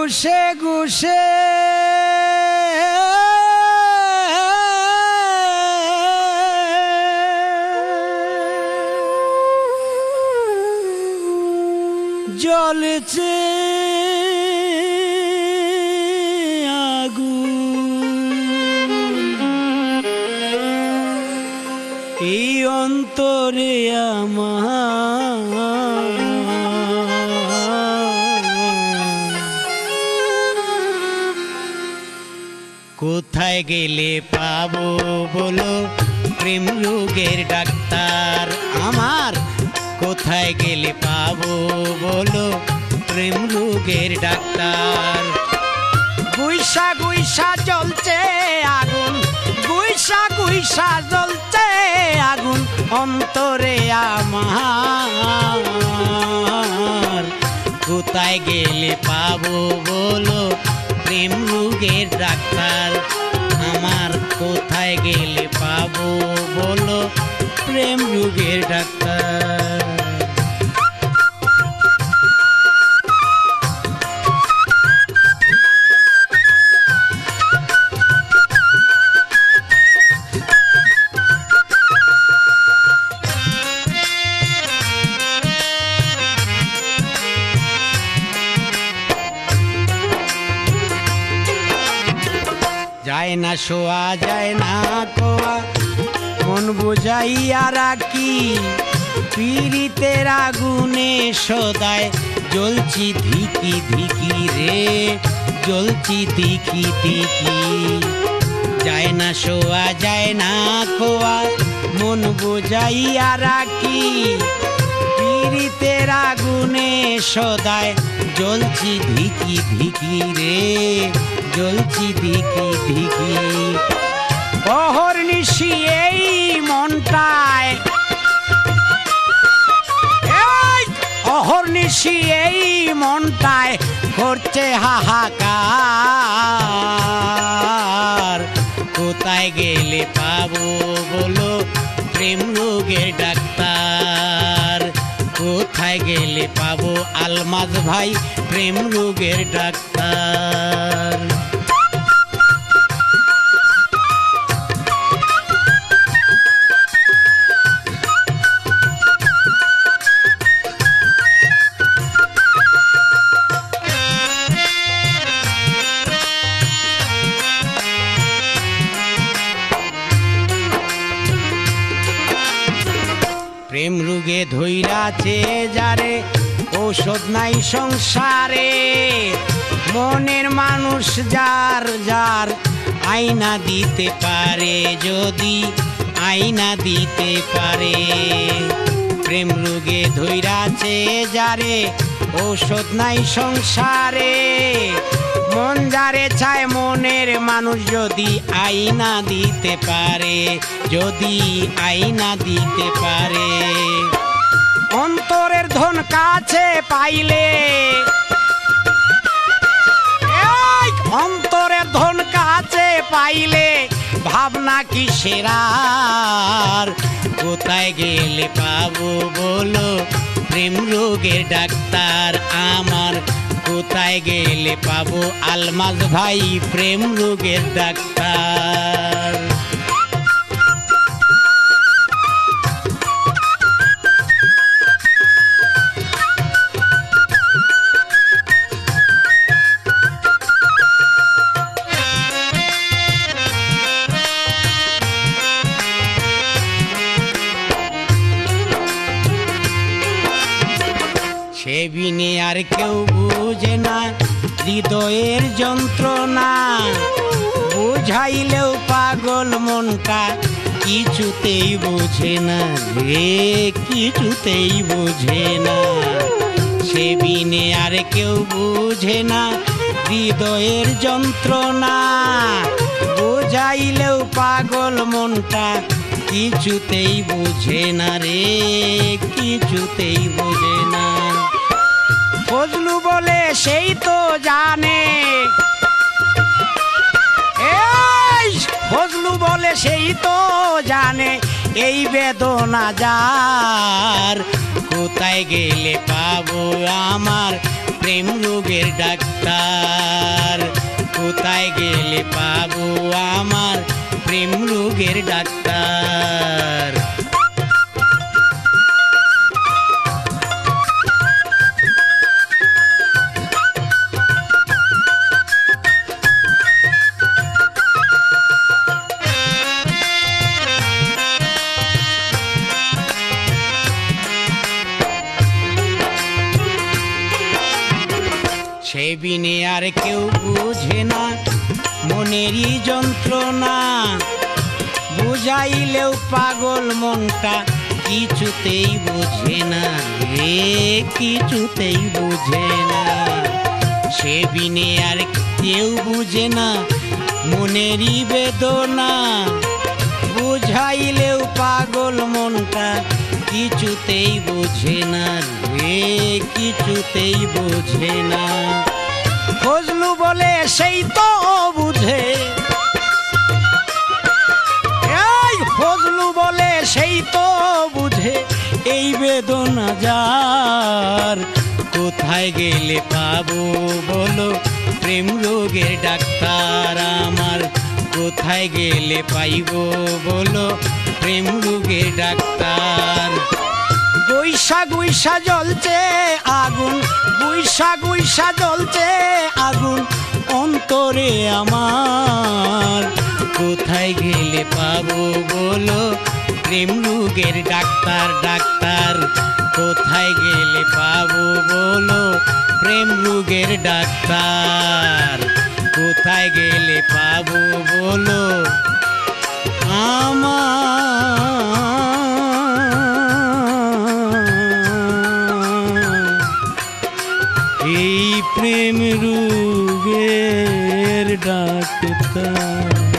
ঘুষে ঘুষে জ্বলছে এই অন্তরে আমার কোথায় গেলে পাবো বলো প্রেম রোগের ডাক্তার আমার কোথায় গেলে পাবো বলো প্রেম রোগের ডাক্তার গুইসা গুইসা জ্বলছে আগুন গুইসা গুইসা জ্বলছে আগুন অন্তরে আমার কোথায় গেলে পাবো বলো প্রেম রোগের ডাক্তার আমার কোথায় গেলে পাবো বলো প্রেম রোগের ডাক্তার যায় না শোয়া যায় না কোয়া মন বুঝাইয়া রাখি পীড়িতের আগুনে সদায় জ্বলছি ধিকি ধিকি রে জ্বলছি ধিকি ধিকি যায় না শোয়া যায় না কোয়া মন বুঝাইয়া রাখি পীড়িতের আগুনে সদায় জ্বলছি ধিকি ধিকি রে জ্বলছি ধিকি ধিকি অহর্নিশি এই মনটায় অহর্নিশি এই মনটায় করছে হাহাকার কোথায় গেলে পাবো বলো প্রেম রোগের ডাক্তার কোথায় গেলে পাবো আলমাজ ভাই প্রেম রোগের ডাক্তার প্রেম রোগে ধইরাছে যারে ঔষধ নাই সংসারে মনের মানুষ যার যার আয়না দিতে পারে যদি আয়না দিতে পারে প্রেম রোগে ধইরাছে যারে ঔষধ নাই সংসারে মন যারে চায় মনের মানুষ যদি আয়না দিতে পারে যদি আয়না দিতে পারে অন্তরের ধন কাছে পাইলে অন্তরের ধন কাছে পাইলে ভাবনা কি সেরার কোথায় গেলে পাবো বলো প্রেম রোগের ডাক্তার আমার কোথায় গেলে পাবো আলমাজ ভাই প্রেম রোগের ডাক্তার সে বিনে আর কেউ বুঝে না হৃদয়ের যন্ত্রণা বুঝাইলেও পাগল মনটা কিছুতেই বোঝে না রে কিছুতেই বোঝে না সে বিনে আর কেউ বুঝে না হৃদয়ের যন্ত্রণা বুঝাইলেও পাগল মনটা কিছুতেই বোঝে না রে কিছুতেই বোঝে না ফজলু বলে সেই তো জানে ফজলু বলে সেই তো জানে এই বেদনা যার কোথায় গেলে পাবো আমার প্রেম রোগের ডাক্তার। কোথায় গেলে পাবো আমার প্রেম রোগের ডাক্তার? সে বিনে আর কেউ বুঝে না মনেরই যন্ত্রণা, বুঝাইলেও পাগল মনটা কিছুতেই বোঝে না রে, কিছুতেই বোঝে না। সে বিনে আর কেউ বুঝে না মনেরই বেদনা, বুঝাইলেও পাগল মনটা কিছুতেই বোঝে না রে, কিছুতেই বোঝে না। ফজলু বলে সেই তো বুঝে, এই ফজলু বলে সেই তো বুঝে এই বেদনা যার। কোথায় গেলে পাবো বলো প্রেম রোগের ডাক্তার আমার? কোথায় গেলে পাইবো বলো প্রেম রোগের ডাক্তার? গুইসা গুইসা জ্বলছে আগুন, গুইসা গুইসা জ্বলছে আগুন অন্তরে আমার। কোথায় গেলে পাবো বলো প্রেম রোগের ডাক্তার? ডাক্তার কোথায় গেলে পাবো বলো প্রেম রোগের ডাক্তার? কোথায় গেলে পাবো বলো এই প্রেম রোগের ডাক্তার?